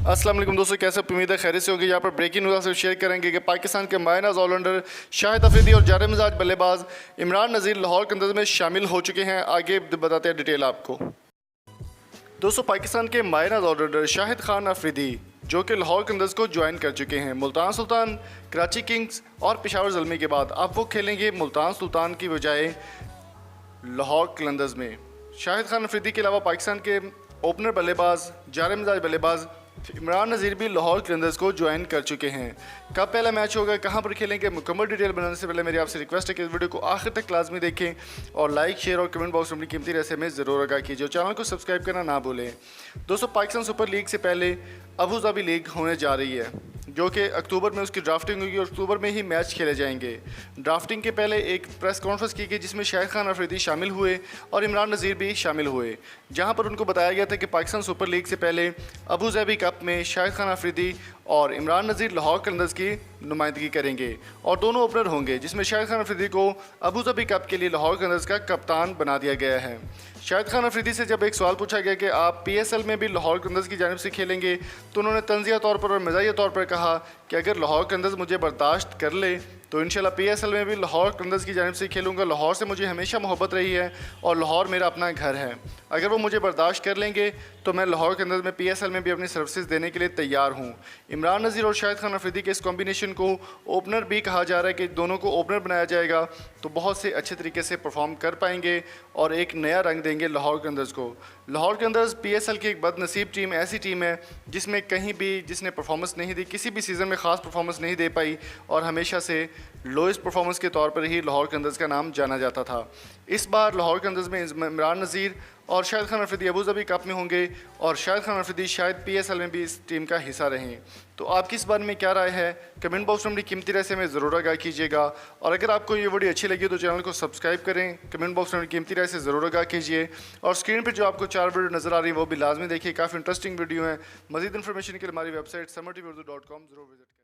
अस्सलाम वालेकुम दोस्तों, कैसे उम्मीद है खैर से होगी। यहाँ पर ब्रेकिंग न्यूज़ से शेयर करेंगे कि पाकिस्तान के मायनाज ऑलराउंडर शाहिद अफरीदी और जारे मिजाज बल्लेबाज इमरान नज़ीर लाहौर कंदर्स में शामिल हो चुके हैं। आगे बताते हैं डिटेल आपको। दोस्तों, पाकिस्तान के मायनाज ऑलराउंडर शाहिद खान अफरीदी जो कि लाहौर कंदर्स को ज्वाइन कर चुके हैं। मुल्तान सुल्तान, कराची किंग्स और पेशावर ज़ल्मी के बाद अब वो खेलेंगे मुल्तान सुल्तान की बजाय लाहौर कलंदर्स में। शाहिद खान अफरीदी के अलावा पाकिस्तान के ओपनर बल्लेबाज जारे मिजाज बल्लेबाज इमरान नज़ीर भी लाहौर कलंदर्स को ज्वाइन कर चुके हैं। कब पहला मैच होगा, कहां पर खेलेंगे, मुकम्मल डिटेल बनाने से पहले मेरी आपसे रिक्वेस्ट है कि इस वीडियो को आखिर तक लाजमी देखें और लाइक, शेयर और कमेंट बॉक्स में अपनी कीमती राय में ज़रूर आगाह कीजिए। चैनल को सब्सक्राइब करना ना भूलें। दोस्तों, पाकिस्तान सुपर लीग से पहले अबू धाबी लीग होने जा रही है जो कि अक्टूबर में उसकी ड्राफ्टिंग होगी और अक्टूबर में ही मैच खेले जाएंगे। ड्राफ्टिंग के पहले एक प्रेस कॉन्फ्रेंस की गई जिसमें शाहिद खान अफरीदी शामिल हुए और इमरान नज़ीर भी शामिल हुए, जहां पर उनको बताया गया था कि पाकिस्तान सुपर लीग से पहले अबू धाबी कप में शाहिद खान अफरीदी और इमरान नज़ीर लाहौर कलंदर्स की नुमाइंदगी करेंगे और दोनों ओपनर होंगे, जिसमें शाहिद खान अफरीदी को अबू धाबी कप के लिए लाहौर कलंदर्स का कप्तान बना दिया गया है। शाहिद खान अफरीदी से जब एक सवाल पूछा गया कि आप PSL में भी लाहौर कलंदर्स की जानिब से खेलेंगे, तो उन्होंने तंज़िया तौर पर और मज़ाहिया तौर पर कहा कि अगर लाहौर कलंदर्स मुझे बर्दाश्त कर ले तो इंशाल्लाह PSL में भी लाहौर कलंदर्स की जानिब से खेलूँगा। लाहौर से मुझे हमेशा मोहब्बत रही है और लाहौर मेरा अपना घर है। अगर वो मुझे बर्दाश्त कर लेंगे तो मैं लाहौर कलंदर्स में PSL में भी अपनी सर्विसेज देने के लिए तैयार हूँ। इमरान नज़ीर और शाहिद खान अफरीदी के इस कॉम्बिनेशन को ओपनर भी कहा जा रहा है कि दोनों को ओपनर बनाया जाएगा तो बहुत से अच्छे तरीके से परफॉर्म कर पाएंगे और एक नया रंग देंगे लाहौर कलंदर्स को। लाहौर कलंदर्स PSL की एक बदनसीब टीम, ऐसी टीम है जिसमें कहीं भी जिसने परफॉर्मेंस नहीं दी, किसी भी सीज़न में ख़ास परफॉर्मेंस नहीं दे पाई और हमेशा से लोएस्ट परफॉर्मेंस के तौर पर ही लाहौर कलंदर्स का नाम जाना जाता था। इस बार लाहौर कलंदर्स में इमरान नज़ीर और Shahid Khan Afridi Abu Dhabi cup में होंगे और शाहिद खान अफरीदी शायद PSL में भी इस टीम का हिस्सा रहें। तो आपकी इस बारे में क्या राय है, कमेंट बॉक्स में अपनी कीमती राय से हमें ज़रूर आगाह कीजिएगा। और अगर आपको ये वीडियो अच्छी लगी तो चैनल को सब्सक्राइब करें, कमेंट बॉक्स में अपनी कीमती राय से ज़रूर आगाह कीजिए और स्क्रीन पर जो आपको 4 वीडियो नज़र आ रही है वो भी लाजमी देखिए, काफ़ी इंटरेस्टिंग वीडियो है। मज़ीद इन्फॉर्मेशन के लिए हमारी वेबसाइट summertv.com ज़रूर विजिट करें।